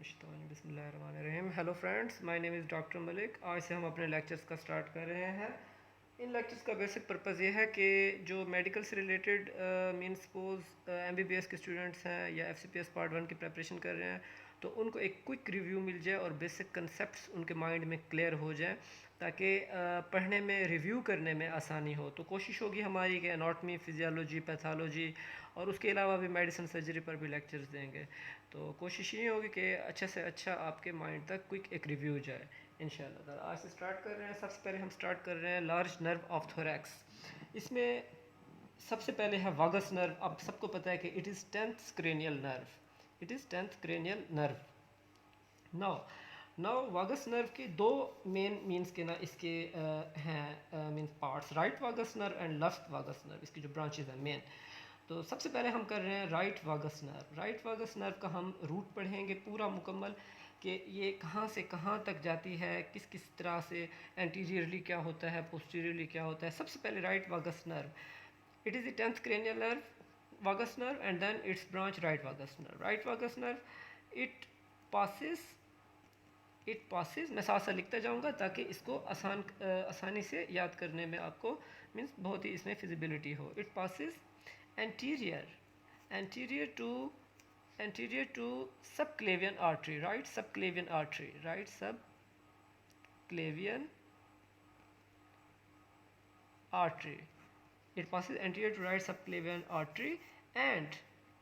बिस्मिल्लाहिर्रहमानिर्रहीम। Hello friends, my name is doctor Malik. आज से हम अपने लेक्चर्स का स्टार्ट कर रहे हैं। इन लेक्चर्स का बेसिक पर्पज़ ये है कि जो मेडिकल से रिलेटेड मीन सपोज एमबीबीएस के स्टूडेंट्स हैं या एफसीपीएस पार्ट 1 की प्रिपरेशन कर रहे हैं, तो उनको एक क्विक रिव्यू मिल जाए और बेसिक कंसेप्ट्स उनके माइंड में क्लियर हो जाए, ताकि पढ़ने में, रिव्यू करने में आसानी हो। तो कोशिश होगी हमारी कि एनाटॉमी, फिजियोलॉजी, पैथोलॉजी और उसके अलावा भी मेडिसिन, सर्जरी पर भी लेक्चर्स देंगे। तो कोशिश ये होगी कि अच्छा से अच्छा आपके माइंड तक क्विक एक रिव्यू जाए इंशाल्लाह। आज से स्टार्ट कर रहे हैं। सबसे पहले हम स्टार्ट कर रहे हैं लार्ज नर्व ऑफ थोरैक्स। इसमें सबसे पहले है वागस नर्व। अब सबको पता है कि it is 10th cranial nerve. It is 10th cranial nerve. Now vagus nerve के दो मेन मीन्स के ना इसके हैं means parts, right vagus nerve and left vagus nerve, इसकी जो ब्रांचेज हैं मेन। तो सबसे पहले हम कर रहे हैं right vagus nerve. Right vagus nerve का हम रूट पढ़ेंगे पूरा मुकम्मल, कि ये कहाँ से कहाँ तक जाती है, किस किस तरह से, एंटीरियरली क्या होता है, पोस्टीरियरली क्या होता है। सबसे पहले right vagus nerve, it is the 10th cranial nerve, vagus nerve, and then its branch right vagus nerve. Right vagus nerve, it passes मैं साथ साथ लिखता जाऊंगा ताकि इसको आसानी से याद करने में आपको मीन्स बहुत ही इसमें फिजिबिलिटी हो। It passes anterior anterior to anterior to subclavian artery, right subclavian artery, right subclavian artery. It passes anterior to right subclavian artery and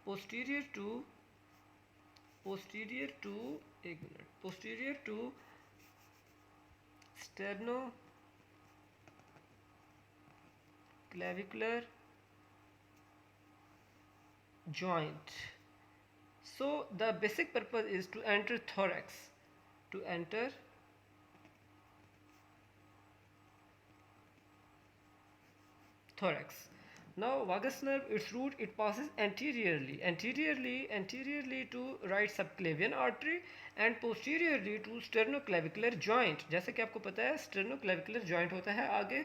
posterior to posterior to sternoclavicular joint. So the basic purpose is to enter thorax, to enter thorax. Now vagus nerve, its route, it passes anteriorly to right subclavian artery and posteriorly to sternoclavicular joint. जैसे कि आपको पता है sternoclavicular joint होता है आगे,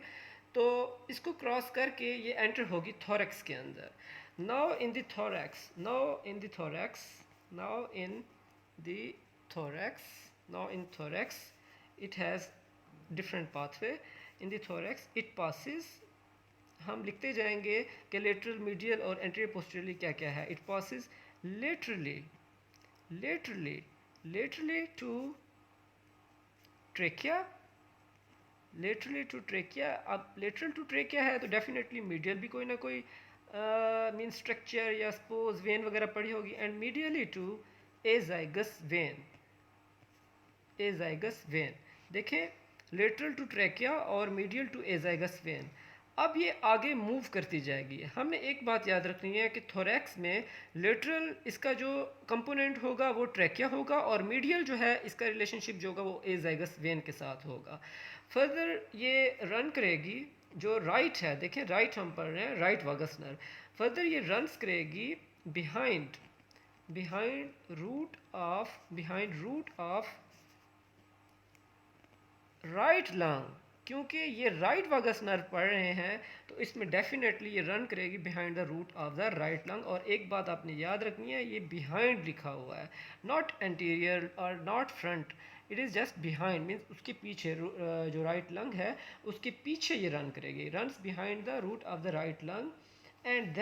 तो इसको क्रॉस करके ये एंटर होगी थोरैक्स के अंदर। Now in the thorax, now in the thorax, it has different pathway. In the thorax, it passes, हम लिखते जाएंगे कि लेटरल, मीडियल और एंटीरियर पोस्टीरियरली क्या क्या है। It passes laterally to trachea, अब लेटरल टू ट्रेकिया है तो डेफिनेटली मीडियल भी कोई ना कोई मीन स्ट्रक्चर या सपोज वेन वगैरह पड़ी होगी, and medially to azygos vein. देखें, लेटरल टू ट्रेकिया और मीडियल टू एजाइगस वेन। अब ये आगे मूव करती जाएगी। हमें एक बात याद रखनी है कि थोरैक्स में लेटरल इसका जो कंपोनेंट होगा वो ट्रैकिया होगा, और मीडियल जो है इसका रिलेशनशिप जो होगा वो एजाइगस वेन के साथ होगा। फर्दर ये रन करेगी, जो राइट है, देखें राइट हम पढ़ रहे हैं, राइट वागस नर्व। फर्दर ये रन्स करेगी behind root of right lung. क्योंकि ये राइट वागस नर्व पढ़ रहे हैं तो इसमें डेफिनेटली ये रन करेगी behind the root of the right lung. और एक बात आपने याद रखनी है, ये बिहाइंड लिखा हुआ है, नॉट एंटीरियर और not front, it is just behind, means उसके पीछे जो राइट लंग है उसके पीछे ये रन करेगी, runs behind the root of the right lung. And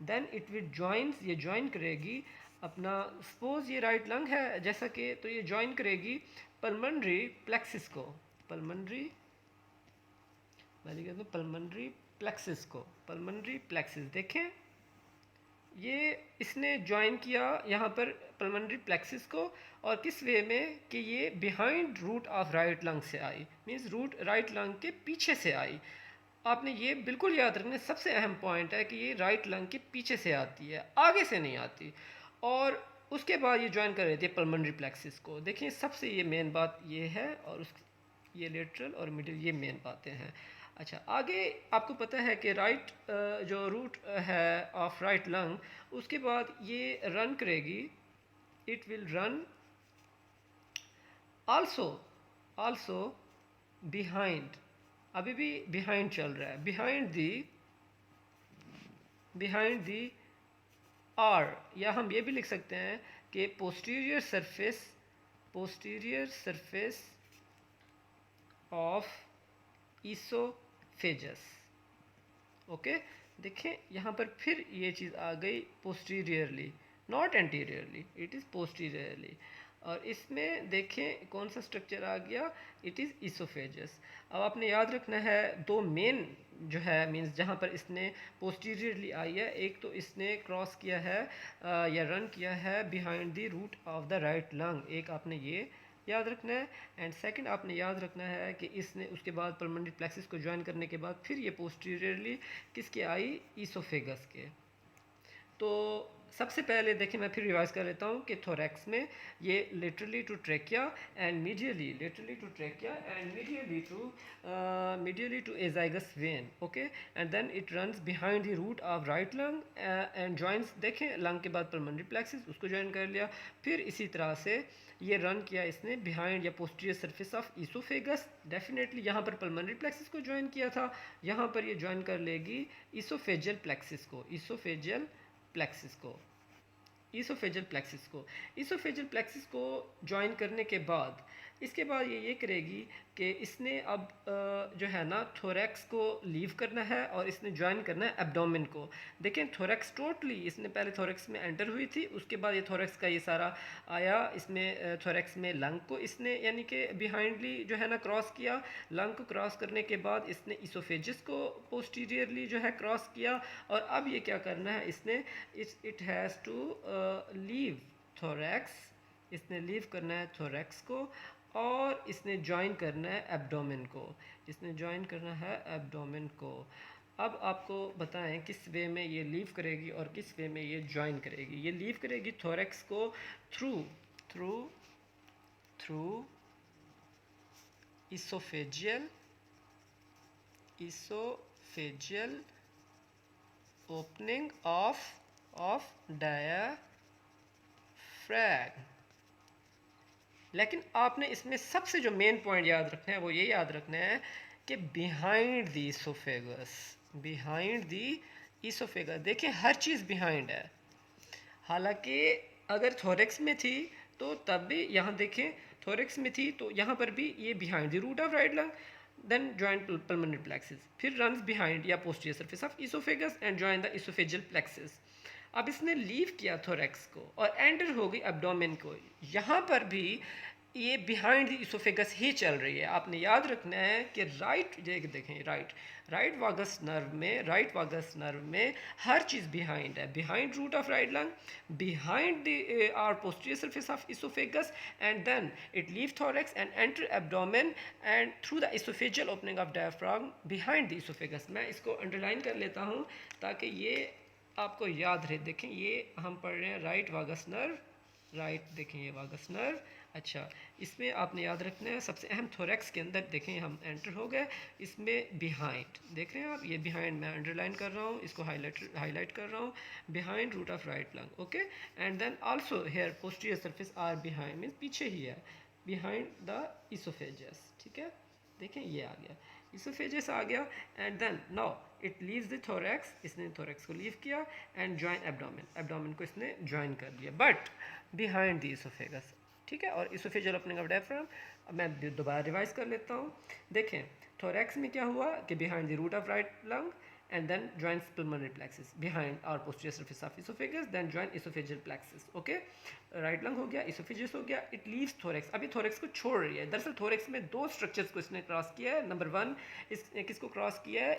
then it will joins, ये ज्वाइन करेगी अपना, सपोज ये राइट लंग है जैसा कि, तो ये ज्वाइन करेगी पल्मनरी प्लेक्सिस को, पल्मनरी प्लेक्सिस। देखें ये इसने ज्वाइन किया यहाँ पर पल्मनरी प्लेक्सिस को, और किस वे में कि ये behind root of right lung से आई, मीन्स रूट राइट लंग के पीछे से आई। आपने ये बिल्कुल याद रखना, सबसे अहम पॉइंट है कि ये राइट लंग के पीछे से आती है, आगे से नहीं आती। और उसके बाद ये ज्वाइन कर रही थी पल्मनरी प्लेक्सिस को। देखिए सबसे ये मेन बात ये है, और उस ये लेटरल और मिडिल ये मेन बातें हैं। अच्छा, आगे आपको पता है कि राइट जो रूट है ऑफ राइट लंग, उसके बाद ये रन करेगी, it will run also behind, अभी भी बिहाइंड चल रहा है, बिहाइंड दी आर, या हम ये भी लिख सकते हैं कि posterior surface posterior surface of oesophagus. Okay, देखें यहाँ पर फिर ये चीज़ आ गई posteriorly, not anteriorly, it is posteriorly. और इसमें देखें कौन सा स्ट्रक्चर आ गया, इट इज़ ईसोफेजस। अब आपने याद रखना है दो मेन जो है मींस जहाँ पर इसने पोस्टीरियरली आई है, एक तो इसने क्रॉस किया है या रन किया है behind the root of the right lung, एक आपने ये याद रखना है। एंड सेकंड आपने याद रखना है कि इसने उसके बाद पल्मोनरी प्लेक्सिस को ज्वाइन करने के बाद फिर ये पोस्टीरियरली किसके आई, ईसोफेगस के। तो सबसे पहले देखिए मैं फिर रिवाइज कर लेता हूँ कि थोरैक्स में ये laterally to trachea and medially, laterally to trachea and medially to azygos vein. Okay, and then it runs behind the root of right lung and joins, देखें लंग के बाद पल्मोनरी प्लेक्सिस उसको ज्वाइन कर लिया। फिर इसी तरह से ये रन किया इसने बिहाइंड या posterior surface of oesophagus, definitely यहाँ पर पल्मोनरी प्लेक्सिस को ज्वाइन किया था, यहाँ पर ये ज्वाइन कर लेगी ईसोफेजियल प्लेक्सिस को, ईसोफेजियल प्लेक्सिस को, ईसोफेजियल प्लेक्सिस को। ईसोफेजियल प्लेक्सिस को ज्वाइन करने के बाद इसके बाद ये करेगी कि इसने अब जो है ना थोरैक्स को लीव करना है और इसने ज्वाइन करना है एब्डोमेन को। देखें थोरैक्स टोटली इसने पहले थोरैक्स में एंटर हुई थी, उसके बाद ये थोरैक्स का ये सारा आया, इसमें थोरैक्स में लंग को इसने यानी कि बिहाइंडली जो है ना क्रॉस किया। लंग को क्रॉस करने के बाद इसने ईसोफेजिस को पोस्टीरियरली जो है क्रॉस किया। और अब ये क्या करना है इसने, it has to leave thorax, इसने लीव करना है थोरैक्स को और इसने ज्वाइन करना है एब्डोमेन को, इसने ज्वाइन करना है एब्डोमेन को। अब आपको बताएं किस वे में ये लीव करेगी और किस वे में ये ज्वाइन करेगी। ये लीव करेगी थोरैक्स को through through through oesophageal opening of diaphragm. लेकिन आपने इसमें सबसे जो मेन पॉइंट याद रखना है वो ये याद रखना है कि behind the oesophagus, behind the oesophagus, देखिए हर चीज़ बिहाइंड है। हालांकि अगर थोरैक्स में थी तो तब भी यहाँ देखें थोरैक्स में थी तो यहाँ पर भी ये behind the root of right lung, then join pulmonary plexus, फिर रन्स बिहाइंड या posterior surface of oesophagus and join the oesophageal plexus. अब इसने लीव किया थोरैक्स को और एंटर हो गई एब्डोमेन को, यहाँ पर भी ये बिहाइंड द ईसोफेगस ही चल रही है। आपने याद रखना है कि राइट देखें राइट वागस नर्व में हर चीज़ बिहाइंड है, behind root of right lung, behind the or posterior surface of oesophagus and then it leave thorax and enter abdomen and through the oesophageal opening of diaphragm behind the oesophagus. मैं इसको underline कर लेता हूँ ताकि ये आपको याद रहे। देखें ये हम पढ़ रहे हैं राइट वागस नर्व, राइट देखें ये वागस नर्व। अच्छा, इसमें आपने याद रखना है सबसे अहम थोरैक्स के अंदर देखें हम एंटर हो गए, इसमें बिहाइंड देख रहे हैं आप, ये बिहाइंड मैं अंडरलाइन कर रहा हूँ, इसको हाईलाइट कर रहा हूँ, behind root of right lung. Okay, and then also here posterior surface or behind means पीछे ही है, बिहाइंड द ईसोफेजस। ठीक है, देखें ये आ गया ईसोफेजस आ गया and then now it leaves the thorax, इसने थोरैक्स को लीव किया एंड ज्वाइन एब्डोमेन, एब्डोमेन को इसने ज्वाइन कर लिया बट बिहाइंड द ईसोफेगस। ठीक है, और ईसोफेजियल ओपनिंग ऑफ डायफ्राम मैं दोबारा रिवाइज कर लेता हूँ। देखें थोरैक्स में क्या हुआ कि behind the root of right lung and then joins pulmonary plexus behind our posterior surface of esophagus, then join esophageal plexus. Okay, right lung हो गया, esophagus हो गया, it leaves thorax। अभी thorax को छोड़ रही है। दरअसल thorax में दो स्ट्रक्चर्स को इसने क्रॉस किया है। नंबर वन किसको क्रॉस किया है,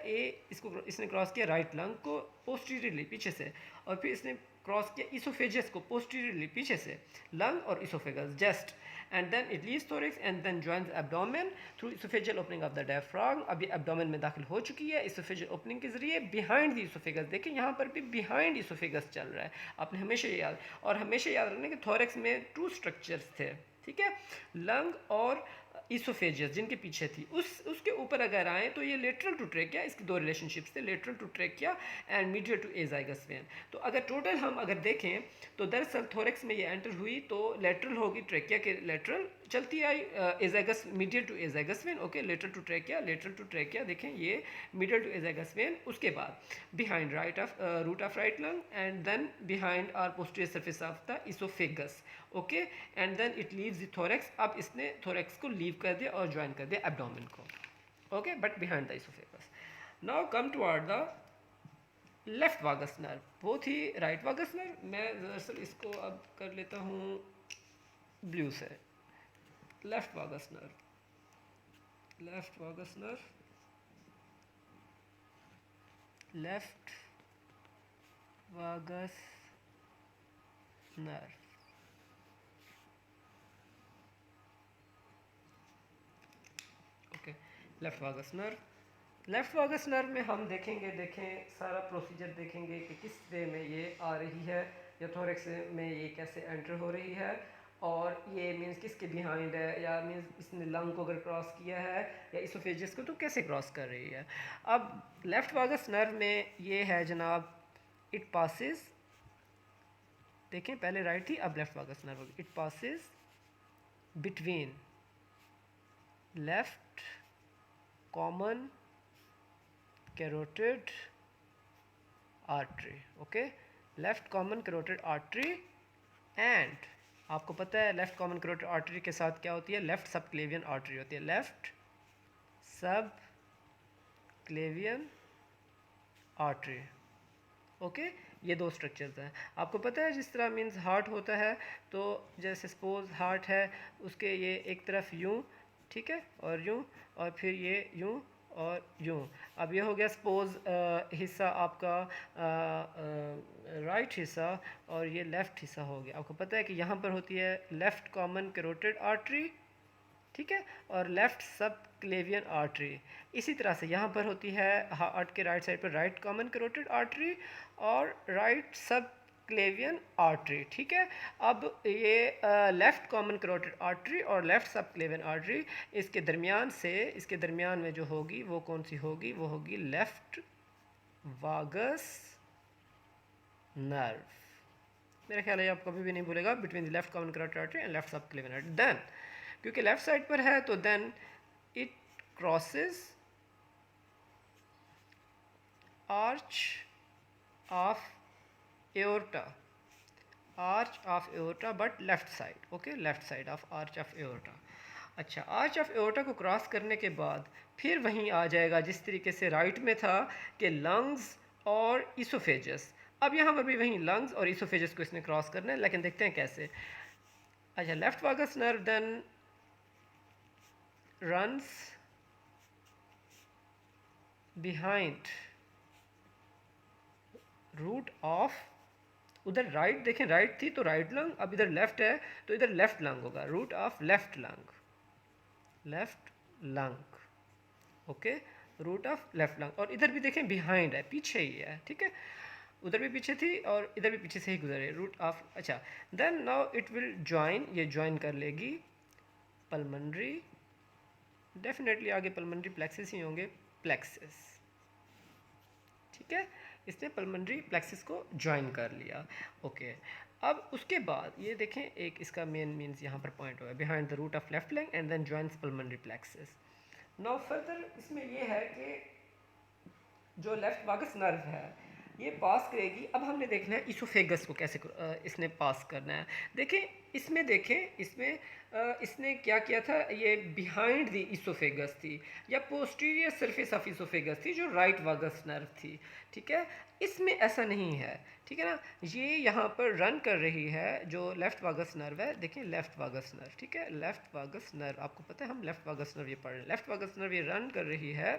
इसने क्रॉस किया राइट लंग को पोस्टीरियरली पीछे से, और फिर इसने क्रॉस किया इसोफेजस को पोस्टीरियरली पीछे से, लंग और oesophagus just, and then it leaves thorax and then joins abdomen through esophageal opening of the diaphragm। अभी abdomen में दाखिल हो चुकी है esophageal opening के जरिए behind the esophagus। देखिए यहाँ पर भी behind esophagus चल रहा है, आपने हमेशा याद और हमेशा याद रखना कि thorax में टू स्ट्रक्चर्स थे। ठीक है, लंग और इसोफेजियस जिनके पीछे थी, उसके ऊपर अगर आए तो ये लेटरल टू ट्रेकिया, इसकी दो रिलेशनशिप्स थे, lateral to trachea and medial to azygos vein. तो अगर टोटल हम अगर देखें तो दरअसल थोरैक्स में ये एंटर हुई तो लेटरल होगी, ट्रेकिया के लेटरल चलती आई, azygos medial to azygos vein. Okay, lateral to trachea देखें ये मीडियल टू एजाइगस वेन, उसके बाद behind root of right lung and then behind आर posterior surface of the oesophagus. Okay, and then it leaves the thorax. अब इसने thorax को leave कर दिया और ज्वाइन कर दिया एब्डोमेन को, okay, but behind the oesophagus. Now come toward the left vagus nerve, बहुत ही राइट वागस नर्व। मैं दरअसल इसको अब कर लेता हूँ ब्लू से। Left vagus nerve, left vagus nerve, left vagus nerve, okay, left vagus nerve. Left vagus nerve में हम देखें सारा प्रोसीजर देखेंगे कि किस वे में ये आ रही है, या थोरेक्स में ये कैसे एंटर हो रही है, और ये मींस किसके बिहाइंड है, या मींस इसने लंग को अगर क्रॉस किया है या इसोफेजियस को तो कैसे क्रॉस कर रही है। अब लेफ्ट वागस नर्व में ये है जनाब, इट पासिस, देखें पहले राइट थी अब left vagus nerve, it passes between left common carotid artery, okay, left common carotid artery. And आपको पता है लेफ्ट कॉमन कैरोटिड आर्टरी के साथ क्या होती है, लेफ्ट सब क्लेवियन आर्टरी होती है, लेफ्ट सब क्लेवियन आर्टरी, ओके। ये दो स्ट्रक्चर्स हैं। आपको पता है जिस तरह मींस हार्ट होता है, तो जैसे सपोज हार्ट है, उसके ये एक तरफ यूं, ठीक है, और यूं, और फिर ये यूं और यूं। अब ये हो गया सपोज हिस्सा आपका राइट हिस्सा, और ये लेफ़्ट हिस्सा हो गया। आपको पता है कि यहाँ पर होती है लेफ़्ट कॉमन कैरोटिड आर्टरी, ठीक है, और लेफ़्ट सब क्लेवियन आर्टरी। इसी तरह से यहाँ पर होती है हार्ट के राइट साइड पर राइट कॉमन कैरोटिड आर्टरी और राइट सब क्लेवियन आर्टरी, ठीक है। अब ये लेफ़्ट कॉमन कैरोटिड आर्टरी और लेफ़्ट सब क्लेवियन आर्टरी, इसके दरमियान में जो होगी वो कौन सी होगी, वो होगी लेफ़्ट वागस नर्व। मेरा ख्याल है आप कभी भी नहीं भूलेगा, between the left common carotid artery and left subclavian artery. Then क्योंकि लेफ़्ट साइड पर है तो then it crosses arch of aorta, arch of aorta but left side, okay, left side of arch of aorta. अच्छा, arch of aorta को cross करने के बाद फिर वहीं आ जाएगा जिस तरीके से राइट में था कि लंग्स और इसोफेजस। अब यहाँ पर भी वहीं लंग्स और इसोफेजस को इसने क्रॉस करना है, लेकिन देखते हैं कैसे। अच्छा, left vagus nerve then runs behind root of, उधर राइट देखें, राइट थी तो राइट लंग, अब इधर लेफ्ट है तो इधर लेफ्ट लंग होगा, root of left lung, left lung, okay, root of left lung. और इधर भी देखें बिहाइंड है, पीछे ही है, ठीक है, उधर भी पीछे थी और इधर भी पीछे से ही गुजरे, रूट ऑफ। अच्छा, then now it will join, ये ज्वाइन कर लेगी पल्मनरी, डेफिनेटली आगे पल्मनरी प्लेक्सिस ही होंगे, प्लेक्सिस, ठीक है, इसने पल्मनरी प्लेक्सिस को ज्वाइन कर लिया, ओके। अब उसके बाद ये देखें एक इसका मेन मीन्स यहाँ पर पॉइंट हुआ है, behind the root of left lung and then joins pulmonary plexus. Now further इसमें ये है कि जो लेफ्ट वागस नर्व है ये पास करेगी। अब हमने देखना है इसोफेगस को कैसे इसने पास करना है। देखें इसमें इसने क्या किया था, ये बिहाइंड द इसोफेगस थी या पोस्टीरियर सरफेस ऑफ इसोफेगस थी जो राइट वागस नर्व थी, ठीक है। इसमें ऐसा नहीं है, ठीक है ना, ये यहाँ पर रन कर रही है जो लेफ़्ट वागस नर्व है। देखें लेफ़्ट वागस नर्व, ठीक है, लेफ़्ट वागस नर्व, आपको पता है हम लेफ़्ट वागस नर्व ये पढ़ रहे हैं। लेफ़्ट वागस नर्व ये रन कर रही है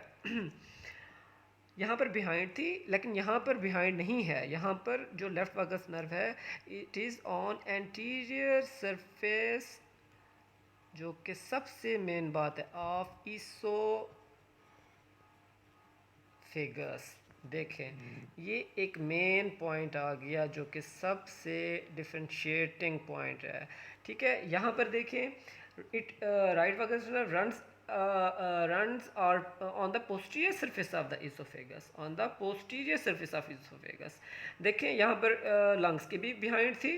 यहाँ पर बिहाइंड थी, लेकिन यहाँ पर बिहाइंड नहीं है। यहाँ पर जो लेफ़्ट वागस नर्व है it is on anterior surface, जो कि सबसे मेन बात है, ऑफ इसोफेगस। देखें ये एक मेन पॉइंट आ गया जो कि सबसे डिफरेंशिएटिंग पॉइंट है, ठीक है। यहाँ पर देखें it right vagus nerve runs are on the posterior surface of the esophagus, on the posterior surface of esophagus। देखें यहाँ पर लंग्स की भी बिहाइंड थी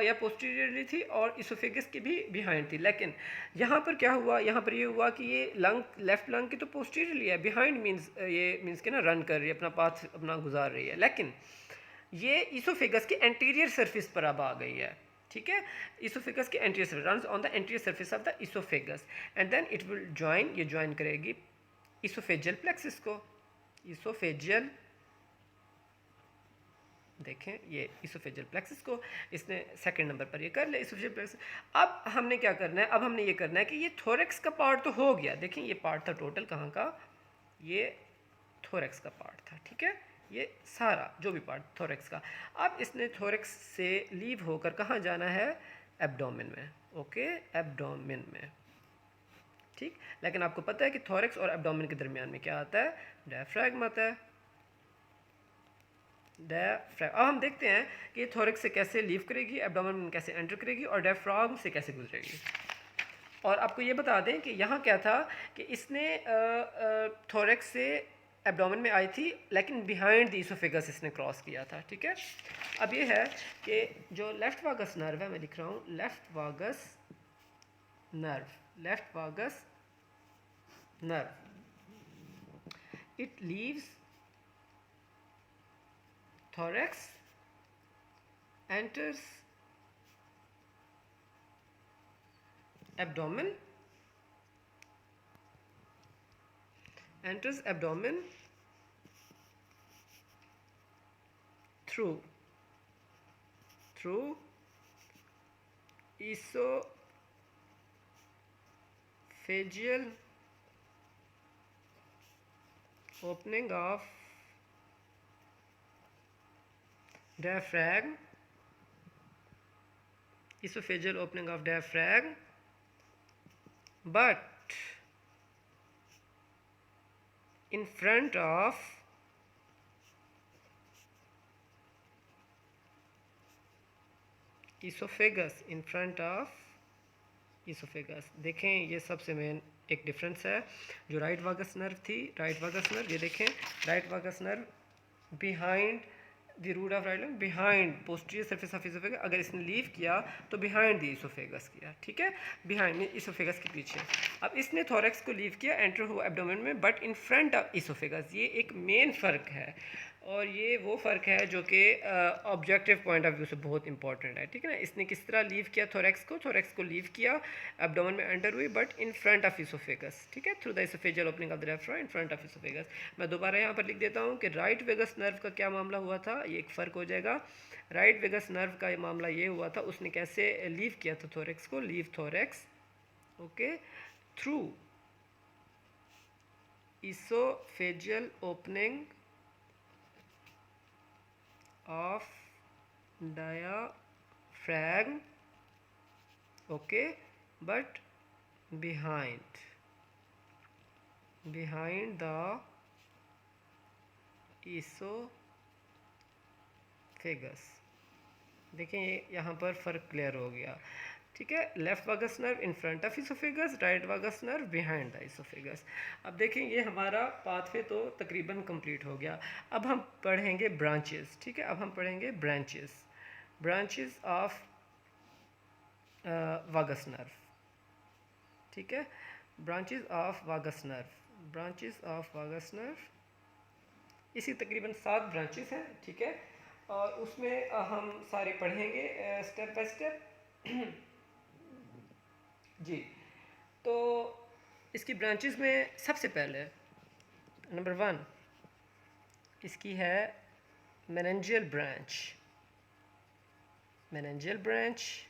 या पोस्टीरियरली थी और इसोफेगस की भी बिहाइंड थी, लेकिन यहाँ पर क्या हुआ, यहाँ पर ये हुआ कि ये लंग लेफ्ट लंग की तो पोस्टीरियरली है, बिहाइंड मींस ये मींस के ना रन कर रही है, अपना पाथ अपना गुजार रही है, लेकिन ये इसोफेगस की एंटीरियर सरफेस पर अब आ गई है, ठीक है। इसोफेगस के anterior surface runs on the anterior surface of the oesophagus and then it will join, ये ज्वाइन करेगी इसोफेजियल प्लेक्सिस को। इसोफेजियल, देखें ये इसोफेजियल प्लेक्सिस को इसने सेकंड नंबर पर ये कर लिया इसोफेजियल प्लेक्सिस। अब हमने क्या करना है, अब हमने ये करना है कि ये थोरेक्स का पार्ट तो हो गया, देखें ये पार्ट था टोटल कहाँ का, ये थोरेक्स का पार्ट था, ठीक है, ये सारा जो भी पार्ट थोरेक्स का। अब इसने थोरेक्स से लीव होकर कहाँ जाना है, एब्डोमेन में, ओके, एब्डोमेन में, ठीक। लेकिन आपको पता है कि थोरेक्स और एब्डोमेन के दरमियान में क्या आता है, डायफ्रैगम आता है, डायफ्रैगम। अब हम देखते हैं कि ये थोरेक्स से कैसे लीव करेगी, एब्डोमेन में कैसे एंटर करेगी और डायफ्रैगम से कैसे गुजरेगी। और आपको ये बता दें कि यहाँ क्या था कि इसने थोरेक्स से एब्डोमेन में आई थी लेकिन बिहाइंड द इसोफेगस इसने क्रॉस किया था, ठीक है। अब ये है कि जो लेफ्ट वागस नर्व है, मैं लिख रहा हूँ left vagus nerve, left vagus nerve, it leaves thorax, enters abdomen, enters abdomen through esophageal opening of diaphragm, esophageal opening of diaphragm, but in front of esophagus, in front of esophagus। देखें ये सबसे main एक difference है, जो right vagus nerve थी, right vagus nerve, ये देखें right vagus nerve behind the root of right lung, behind posterior surface of oesophagus, अगर इसने लीव किया तो बिहाइंड द इसोफेगस किया, ठीक है, बिहाइंड इसोफेगस के पीछे। अब इसने थोरेक्स को लीव किया, एंटर हुआ एब्डोमेन में, but in front of oesophagus. ये एक मेन फ़र्क है और ये वो फ़र्क है जो कि ऑब्जेक्टिव पॉइंट ऑफ व्यू से बहुत इंपॉर्टेंट है, ठीक है ना। इसने किस तरह लीव किया थोरेक्स को लीव किया, एब्डोमेन में एंटर हुई, but in front of oesophagus, ठीक है, through the oesophageal opening of the diaphragm in front of oesophagus. मैं दोबारा यहाँ पर लिख देता हूँ कि राइट वेगस नर्व का क्या मामला हुआ था, ये एक फ़र्क हो जाएगा। राइट वेगस नर्व का मामला ये हुआ था, उसने कैसे लीव किया था थोरेक्स को, leave thorax, okay, through oesophageal opening of diaphragm, okay, but behind the esophagus। देखें ये यहाँ पर फ़र्क क्लियर हो गया, ठीक है। Left vagus nerve in front of oesophagus, right vagus nerve behind the oesophagus. अब देखें ये हमारा पाथवे तो तकरीबन कंप्लीट हो गया। अब हम पढ़ेंगे ब्रांचेस, ठीक है, अब हम पढ़ेंगे ब्रांचेस ऑफ वागस नर्व, ठीक है, ब्रांचेस ऑफ वागस नर्व, इसी तकरीबन 7 ब्रांचेस हैं, ठीक है, और उसमें हम सारे पढ़ेंगे स्टेप बाय स्टेप जी। तो इसकी ब्रांचेस में सबसे पहले नंबर 1 इसकी है मेनिंजियल ब्रांच,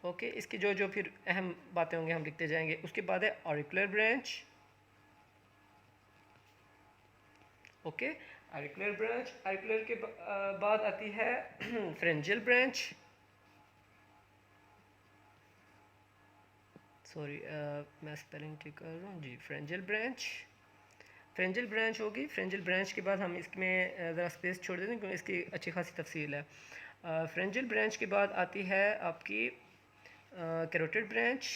ओके। इसकी जो जो फिर अहम बातें होंगी हम लिखते जाएंगे। उसके बाद है ऑरिकुलर ब्रांच, ओके, ऑरिकुलर के बाद आती है फ्रेंजियल ब्रांच, सॉरी मैं स्पेलिंग ठीक कर रहा हूँ जी, फ्रेंजियल ब्रांच होगी। फ्रेंजियल ब्रांच के बाद हम इसमें ज़रा स्पेस छोड़ देते हैं क्योंकि इसकी अच्छी खासी तफसील है। फ्रेंजियल ब्रांच के बाद आती है आपकी कैरोटिड ब्रांच,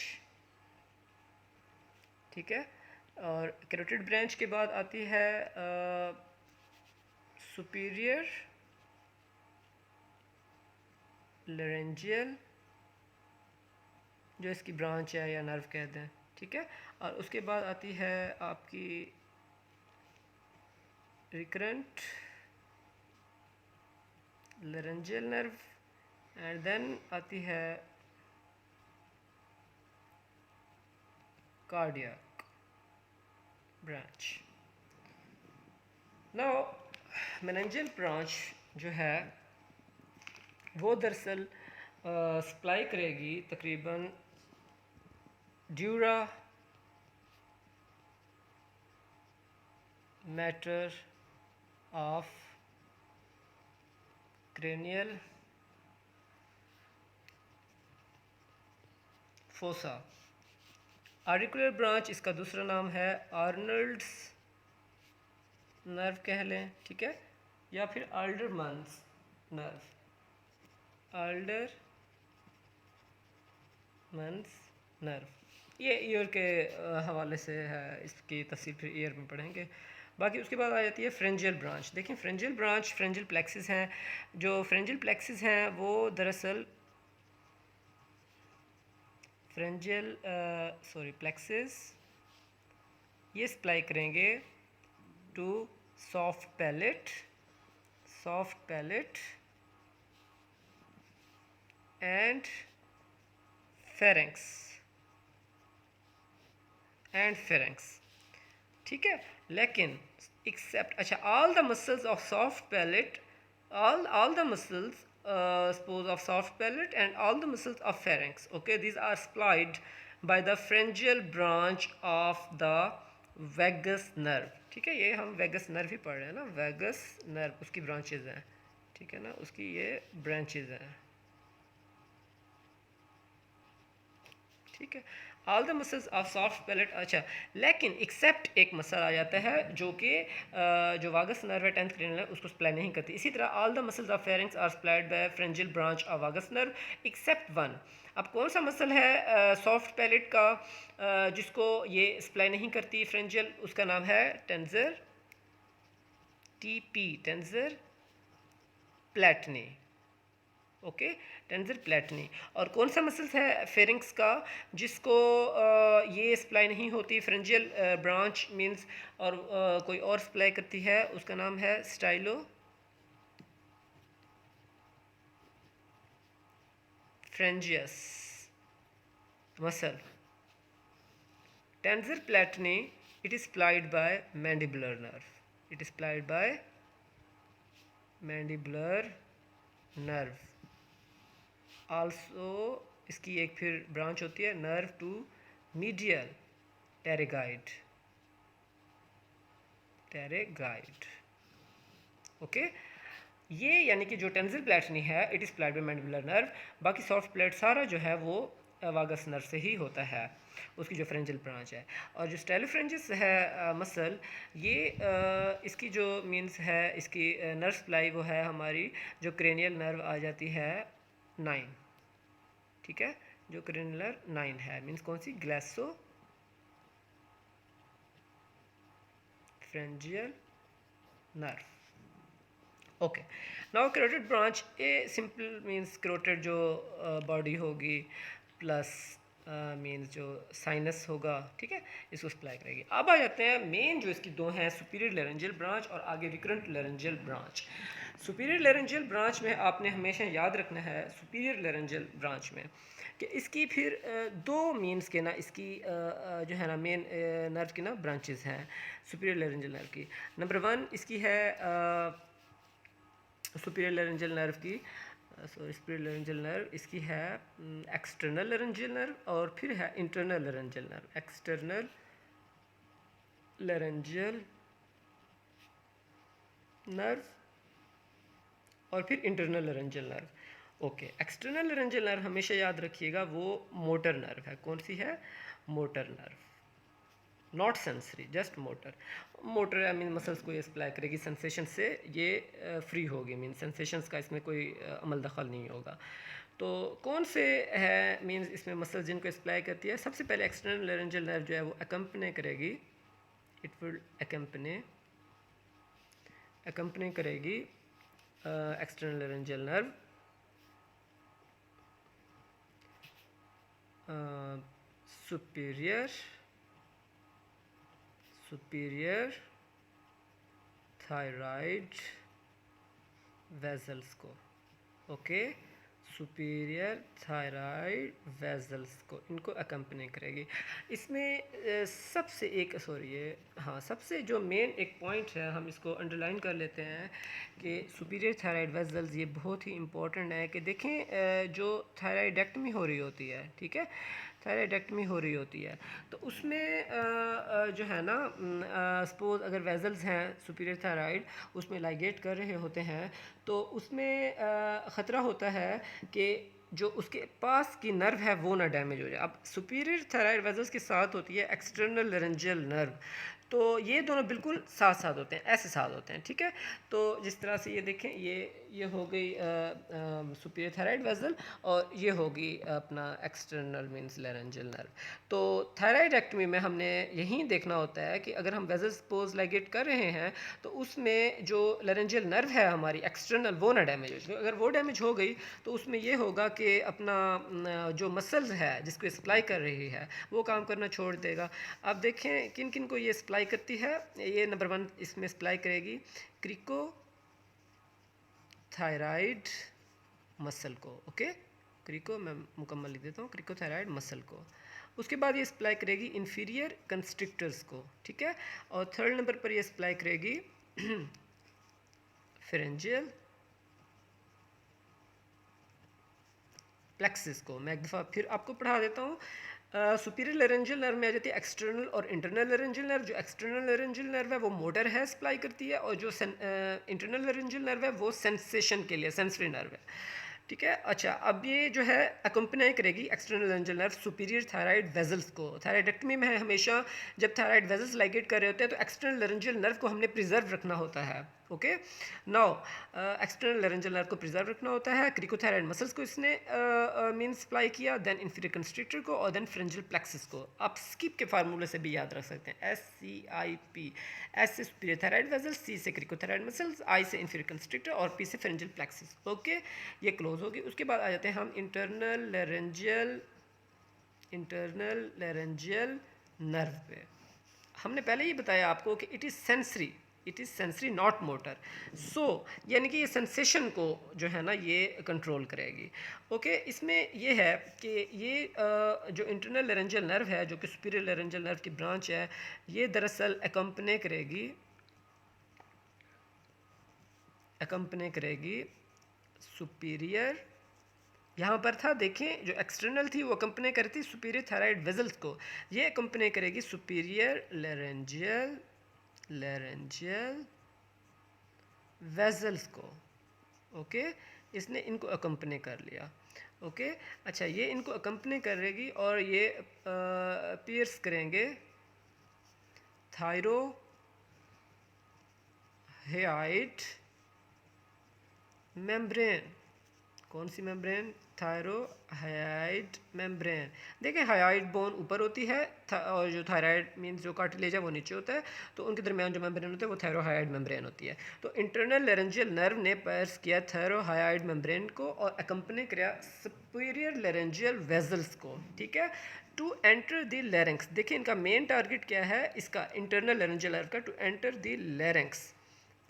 ठीक है, और कैरोटिड ब्रांच के बाद आती है सुपीरियर लैरेंजियल, जो इसकी ब्रांच है या नर्व कहते हैं, ठीक है, और उसके बाद आती है आपकी recurrent laryngeal nerve, and then आती है cardiac branch. Now meningeal branch जो है वो दरअसल सप्लाई करेगी तकरीबन dura mater of cranial fossa. Articular branch इसका दूसरा नाम है आर्नल्ड्स नर्व कह लें, ठीक है, या फिर आल्डरमन्स नर्व, आल्डरमन्स नर्व। ये ईयर के हवाले से है, इसकी तफसील फिर ईयर में पढ़ेंगे। बाकी उसके बाद आ जाती है फ्रेंजियल ब्रांच। देखिए फ्रेंजियल ब्रांच फ्रेंजियल प्लेक्सिस हैं। जो फ्रेंजियल प्लेक्सिस हैं वो दरअसल फ्रेंजियल प्लेक्सिस ये सप्लाई करेंगे to soft palate and pharynx, ठीक है। लेकिन एक्सेप्ट, अच्छा, all the muscles of soft palate, all the muscles suppose of soft palate and all the muscles of pharynx, okay, these are supplied by the pharyngeal branch of the vagus nerve, ठीक है। ये हम vagus nerve ही पढ़ रहे हैं ना, vagus nerve उसकी branches हैं, ठीक है ना, उसकी ये ब्रांचेज हैं, ठीक है। All the muscles of soft palette, अच्छा, लेकिन एक्सेप्ट एक मसल आ जाता है जो कि जो वागस नर्व है, 10th क्रेनियल है, उसको सप्लाई नहीं करती। इसी तरह all the muscles of pharynx are supplied by pharyngeal branch of vagus nerve except one. अब कौन सा मसल है सॉफ्ट पैलेट का जिसको ये सप्लाई नहीं करती फ्रेंजियल? उसका नाम है टेंजर टेंजर प्लेटनी, ओके, टेंजर प्लेटनी। और कौन सा मसल्स है फेरिंग्स का जिसको ये सप्लाई नहीं होती फ्रेंजियल ब्रांच मींस, और कोई और सप्लाई करती है? उसका नाम है stylopharyngeus muscle. Tensor palatini, it is supplied by mandibular nerve, it is supplied by mandibular nerve। Also इसकी एक फिर ब्रांच होती है नर्व टू मीडियल टेरेगाइड, ओके। ये यानी कि जो टेंजर प्लेटनी है it is supplied by mandibular nerve. बाकी सॉफ्ट प्लेट सारा जो है वो वागस नर्व से ही होता है, उसकी जो फ्रेंजियल ब्रांच है। और जो स्टाइलोफ्रेंजिस है मसल, ये इसकी जो मींस है इसकी नर्व सप्लाई वो है हमारी जो क्रेनियल नर्व आ जाती है 9, ठीक है, जो क्रेनियल 9 है मींस कौन सी? Glossopharyngeal nerve, okay. Now carotid branch, a simple means carotid जो बॉडी होगी प्लस मींस जो साइनस होगा, ठीक है, इसको सप्लाई करेगी। अब आ जाते हैं मेन जो इसकी दो हैं, सुपीरियर लेरेंजियल ब्रांच और आगे recurrent laryngeal branch. Superior laryngeal branch में आपने हमेशा याद रखना है सुपीरियर लेरेंजियल ब्रांच में कि इसकी फिर दो मीन्स के ना इसकी जो है ना मेन नर्व की ना ब्रांचेस हैं सुपीरियर लेरेंजियल नर्व की। नंबर 1 इसकी है सुपीरियर लेरेंजियल नर्व की, सुपीरियर लेरेंजियल नर्व इसकी है एक्सटर्नल लेरेंजियल नर्व और फिर है internal laryngeal nerve. External laryngeal nerve और फिर internal laryngeal nerve, okay. External laryngeal nerve हमेशा याद रखिएगा वो मोटर नर्व है। कौन सी है? Motor nerve, not sensory, just motor. Motor I mean muscles को ये सप्लाई करेगी, सेंसेशन से ये फ्री होगी, मीन सेंसेशंस का इसमें कोई अमल दखल नहीं होगा। तो कौन से है मीन्स इसमें मसल्स जिनको सप्लाई करती है? सबसे पहले एक्सटर्नल लेरेंजियल नर्व जो है वो अकम्पनी करेगी, इट विल अकम्पनी करेगी external laryngeal nerve superior thyroid vessels को, ओके, सुपीरियर थायराइड वेजल्स को, इनको अकम्पनी करेगी। इसमें सबसे एक सबसे जो मेन एक पॉइंट है, हम इसको अंडरलाइन कर लेते हैं कि सुपीरियर थायराइड वेजल्स ये बहुत ही इम्पोर्टेंट है कि देखें जो थायराइडेक्टमी हो रही होती है, ठीक है, थायराइडेक्टमी हो रही होती है, तो उसमें जो है ना सपोज़ अगर वेजल्स हैं सुपीरियर थायराइड उसमें लाइगेट कर रहे होते हैं, तो उसमें ख़तरा होता है कि जो उसके पास की नर्व है वो ना डैमेज हो जाए। अब सुपीरियर थायराइड वेजल्स के साथ होती है एक्सटर्नल लेरेंजियल नर्व, तो ये दोनों बिल्कुल साथ साथ होते हैं, ऐसे साथ होते हैं, ठीक है। तो जिस तरह से ये देखें, ये हो गई सुपीरियर थायराइड वेजल, और ये होगी अपना एक्सटर्नल मींस लेरेंजियल नर्व। तो थायराइडेक्टमी में हमने यही देखना होता है कि अगर हम वेजल सपोज लाइगेट कर रहे हैं तो उसमें जो लेरेंजियल नर्व है हमारी एक्सटर्नल वो ना डैमेज हो जाए। अगर वो डैमेज हो गई तो उसमें ये होगा कि अपना जो मसल्स है जिसको सप्लाई कर रही है वो काम करना छोड़ देगा। अब देखें किन किन को ये सप्लाई करती है। ये नंबर 1 इसमें सप्लाई करेगी क्रिको थायराइड मसल को, ओके, क्रिको मैं मुकम्मल लिख देता हूँ, क्रिको थायराइड मसल को। उसके बाद ये सप्लाई करेगी इन्फीरियर कंस्ट्रिक्टर्स को, ठीक है। और थर्ड नंबर पर ये सप्लाई करेगी फेरेंजियल प्लेक्सिस को। मैं एक दफ़ा फिर आपको पढ़ा देता हूँ। सुपीरियर लेरेंजियल नर्व में आ जाती है एक्सटर्नल और इंटरनल लेरेंजियल नर्व। जो एक्सटर्नल लेरेंजियल नर्व है वो मोटर है सप्लाई करती है, और जो इंटरनल लेरेंजियल नर्व है वो सेंसेशन के लिए सेंसरी नर्व है, ठीक है। अच्छा, अब ये जो है अकम्पनी करेगी external laryngeal nerve superior thyroid vessels को। थायराइडेक्टमी में हमेशा जब थायराइड वेजल्स लाइगेट कर रहे होते हैं तो एक्सटर्नल लेरेंजियल नर्व को हमने प्रिजर्व रखना होता है, okay. Now external laryngeal nerve को प्रिजर्व रखना होता है। क्रिकोथायराइड मसल्स को इसने मीन सप्लाई किया, देन इन्फीरियर कंस्ट्रिक्टर को, और देन फ्रेंजियल प्लेक्सिस को। आप स्किप के फार्मूले से भी याद रख सकते हैं, SCIP। S से सुपीरियर थायराइड वेजल्स, C से क्रिकोथायराइड मसल्स, I से इन्फीरियर कंस्ट्रिक्टर, और P से फ्रेंजियल प्लेक्सिस, ओके। ये क्लोज होगी। उसके बाद आ जाते हैं हम इंटरनल लेरेंजियल नर्व पे। हमने पहले ही बताया आपको कि it is sensory not motor. So यानी कि ये सेंसेशन को जो है ना ये कंट्रोल करेगी, ओके। इसमें ये है कि ये जो इंटरनल लेरेंजियल नर्व है जो कि सुपीरियर लेरेंजियल नर्व की ब्रांच है, ये दरअसल अकम्पनी करेगी सुपीरियर, यहाँ पर था देखें जो एक्सटर्नल थी वो अकम्पनी करती सुपीरियर थायराइड वेजल्स को, ये अकम्पनी करेगी सुपीरियर लेरेंजियल वेजल्स को, ओके। इसने इनको अकम्पनी कर लिया, ओके। अच्छा, ये इनको अकम्पनी करेगी और ये पियर्स करेंगे थायरोहाइड मेम्ब्रेन। कौन सी मेम्ब्रेन? Thyrohyoid membrane. देखिए हाइड बोन ऊपर होती है और जो थायराइड मीन्स जो कार्टिलेज है वो नीचे होता है, तो उनके दरमियान जो मेम्ब्रेन होता है वो थायरोहाइड मेम्ब्रेन होती है। तो इंटरनल लेरेंजियल नर्व ने पर्स किया थायरोहाइड मेम्ब्रेन को और अकम्पनी किया सुपीरियर लेरेंजियल वेजल्स को, ठीक है, टू एंटर द लेरेंक्स। देखिए इनका मेन टारगेट क्या है, इसका इंटरनल लेरेंजियल नर्व का, टू एंटर द लेरेंक्स,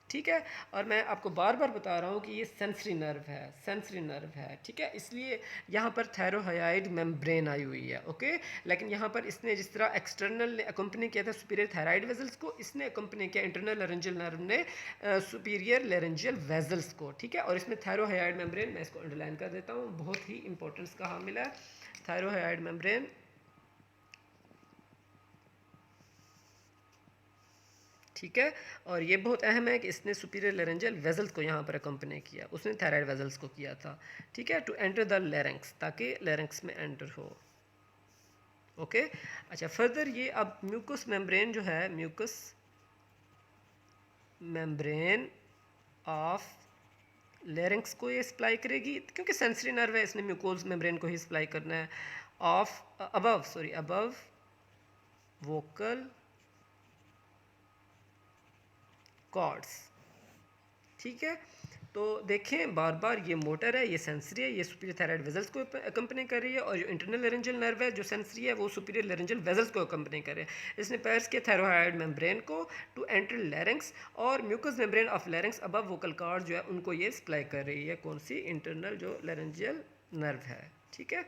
ठीक है। और मैं आपको बार बार बता रहा हूँ कि ये सेंसरी नर्व है, ठीक है, इसलिए यहाँ पर थायरोहाइड मेम्ब्रेन आई हुई है, ओके। लेकिन यहाँ पर इसने जिस तरह एक्सटर्नल ने अकम्पनी किया था सुपीरियर थायराइड वेजल्स को, इसने अकम्पनी किया इंटरनल लेरेंजियल नर्व ने सुपीरियर लेरेंजियल वेजल्स को, ठीक है। और इसमें थायरोहाइड मेम्ब्रेन, मैं इसको अंडरलाइन कर देता हूँ, बहुत ही इंपॉर्टेंस का हामिल है थायरोहाइड मेम्ब्रेन, ठीक है। और ये बहुत अहम है कि इसने सुपीरियर लेरेंजियल वेजल्स को यहाँ पर अकम्पनी किया, उसने थायराइड वेजल्स को किया था, ठीक है, टू एंटर द लेरेंक्स, ताकि लेरेंक्स में एंटर हो, ओके। अच्छा, फर्दर ये अब म्यूकस मेम्ब्रेन जो है, म्यूकस मेम्ब्रेन ऑफ लेरेंक्स को ये सप्लाई करेगी, क्योंकि सेंसरी नर्व है इसने म्यूकोस मेम्ब्रेन को ही सप्लाई करना है, ऑफ अबव वोकल कॉर्ड्स, ठीक है। तो देखें बार बार ये मोटर है, ये सेंसरी है, ये सुपीरियर थायराइड वेजल्स को अकम्पनी कर रही है, और जो इंटरनल लेरेंजियल नर्व है जो सेंसरी है वो सुपीरियर लेरेंजियल वेजल्स को अकम्पनी कर रहे हैं। इसने पैर्स किया थायरोहाइड मेम्ब्रेन को टू एंटर लेरेंक्स, और mucous membrane of larynx above vocal cord जो है उनको ये सप्लाई कर रही है, कौन सी? इंटरनल जो लेरेंजियल नर्व है, ठीक है।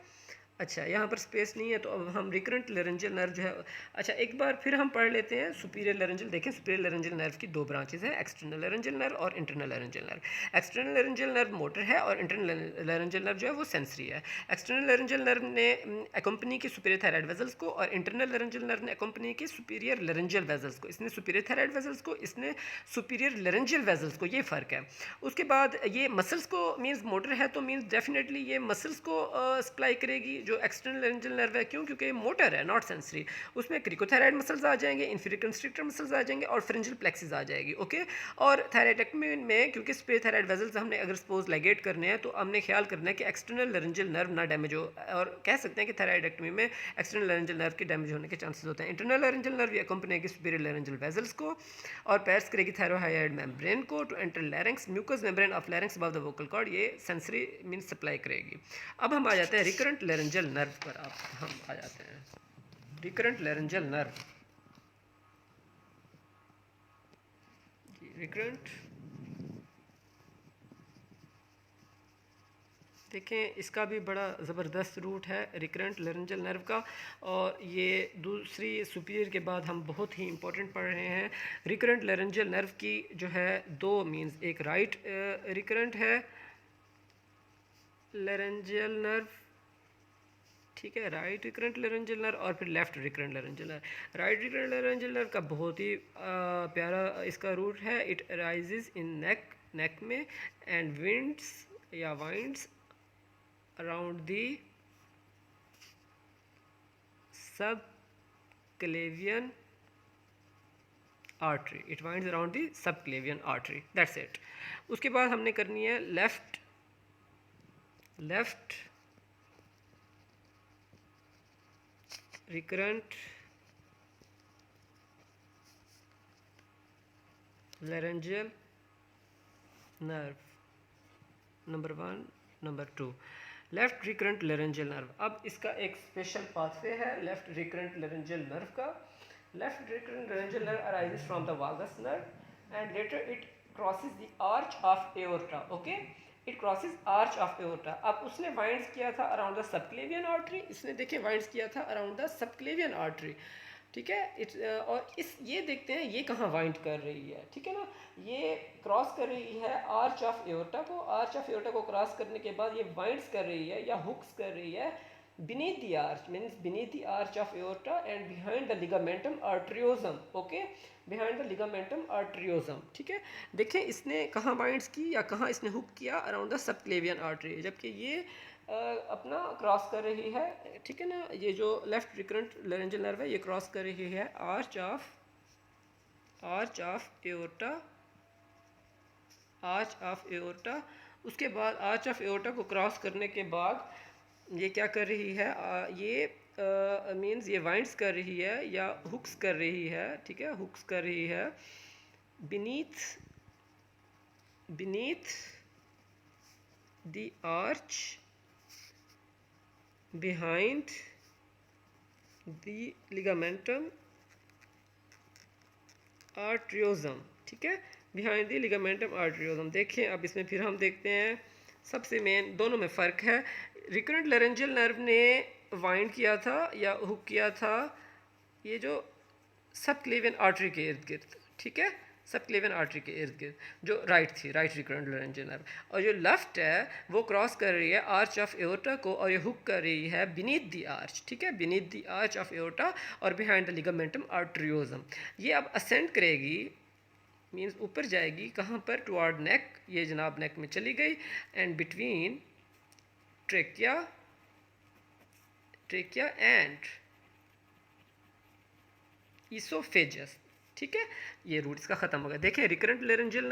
अच्छा, यहाँ पर स्पेस नहीं है तो अब हम रिकरेंट लेरेंजियल नर्व जो है, अच्छा एक बार फिर हम पढ़ लेते हैं सुपीरियर लेरेंजियल। देखें, सुपीरियर लेरेंजियल नर्व की दो ब्रांचेस हैं, एक्सटर्नल लेरेंजियल नर्व और internal laryngeal nerve. External laryngeal nerve motor है और इंटरनल लेरेंजियल नर्व जो है वो सेंसरी है। एक्सटर्नल लेरेंजियल नर्व ने अकम्पनी की सुपीरियर थायराइड वेजल्स को, और इंटरनल लेरेंजियल नर्व ने अकम्पनी की सुपीरियर लेरेंजियल वेजल्स को। इसने सुपीरियर थायराइड वेजल्स को, इसने सुपीरियर लेरेंजियल वेजल्स को, ये फ़र्क है। उसके बाद ये मसल्स को, मीन्स मोटर है तो मीन्स डेफिनेटली ये मसल्स को सप्लाई करेगी, जो एक्सटर्नल लेरेंजियल नर्व है। क्यों? क्योंकि मोटर है, नॉट सेंसरी। उसमें क्रिकोथायराइड मसल्स आ जाएंगे, इंफीरियर कंस्ट्रिक्टर मसल्स आ जाएंगे और फ्रिंजियल प्लेक्सिस आ जाएगी। ओके, और थायराइडेक्टमी में क्योंकि सुपीरियर थायराइड वेजल्स हमने अगर सपोज लाइगेट करने हैं तो हमने ख्याल करना है कि एक्सटर्नल लेरेंजियल नर्व ना डैमेज हो, और कह सकते हैं कि थायराइडेक्टमी में एक्सटर्नल लेरेंजियल नर्व के डैमेज होने के चांसेस होते हैं। इंटरनल लेरेंजियल नर्व ये अकम्पनेगी सुपीरियर लेरेंजियल वेजल्स को और पैर्स करेगी थायरोहाइड मेम्ब्रेन को to enter larynx, mucous membrane of larynx above the vocal cord, ये सेंसरी मींस सप्लाई करेगी। अब हम आ जाते हैं रिकरेंट लेरेंजियल नर्व पर। अब हम आ जाते हैं रिकरेंट लेरेंजियल नर्व। रिकरेंट, देखें इसका भी बड़ा ज़बरदस्त रूट है रिकरेंट लेरेंजियल नर्व का, और ये दूसरी सुपीरियर के बाद हम बहुत ही इंपॉर्टेंट पढ़ रहे हैं। रिकरेंट लेरेंजियल नर्व की जो है दो मींस, एक राइट रिकरेंट है लेरेंजियल नर्व, ठीक है, राइट रिकरेंट लेरेंजियल नर्व, और फिर left recurrent laryngeal nerve. Right recurrent laryngeal nerve का बहुत ही प्यारा इसका रूट है। इट अराइजेज इन नेक में एंड विंड्स या winds around the subclavian artery. It winds around the subclavian artery. That's it. उसके बाद हमने करनी है left recurrent laryngeal nerve, number 1, number 2 left recurrent laryngeal nerve. अब इसका एक स्पेशल पाथवे है लेफ्ट रिकरेंट लेरेंजियल नर्व का। Left recurrent laryngeal nerve arises from the vagus nerve and later it crosses the arch of aorta. Okay, it crosses arch of aorta. अब उसने winds किया था around the subclavian artery, इसने देखें winds किया था around the subclavian artery, ठीक है। और इस ये देखते हैं ये कहाँ वाइंड कर रही है, ठीक है ना, ये क्रॉस कर रही है आर्च ऑफ एओर्टा को। आर्च ऑफ एओर्टा को क्रॉस करने के बाद ये वाइंड्स कर रही है या हुक्स कर रही है beneath the arch, means beneath the arch of aorta and behind the ligamentum arteriosum. Okay, behind the ligamentum arteriosum, ठीक है। देखें इसने कहाँ बाइंड्स की या कहाँ इसने हुक किया, अराउंड द सबक्लेवियन आर्टरी, जबकि ये अपना क्रॉस कर रही है, ठीक है ना। ये जो लेफ्ट रिकरेंट लेरेंजियल नर्व है ये क्रॉस कर रही है आर्च ऑफ एओर्टा। उसके बाद आर्च ऑफ एओर्टा को क्रॉस करने के बाद ये क्या कर रही है, ये मींस ये वाइंड्स कर रही है या हुक्स कर रही है, ठीक है, हुक्स कर रही है beneath the arch behind the ligamentum arteriosum, ठीक है, behind the ligamentum arteriosum। देखें अब इसमें फिर हम देखते हैं सबसे मेन दोनों में फ़र्क है। रिकरेंट लेरेंजियल नर्व ने वाइंड किया था या हुक किया था ये जो सबक्लेवियन आर्टरी के इर्द गिर्द, ठीक है, सबक्लेवियन आर्टरी के इर्द गिर्द, जो राइट थी, राइट रिकरेंट लेरेंजियल नर्व। और जो लेफ्ट है वो क्रॉस कर रही है आर्च ऑफ एओर्टा को और ये हुक कर रही है बीनीथ द आर्च, ठीक है, beneath the arch of aorta और बिहाइंड द लिगामेंटम आर्टरियोजम। ये अब असेंड करेगी, मीन्स ऊपर जाएगी कहाँ पर, टुवर्ड नेक, ये जनाब नेक में चली गई, एंड बिटवीन ट्रेकिया एंड ईसोफेजस, ठीक है, ये रूट इसका ख़त्म हो गया। देखिए रिकरेंट लेरेंजियल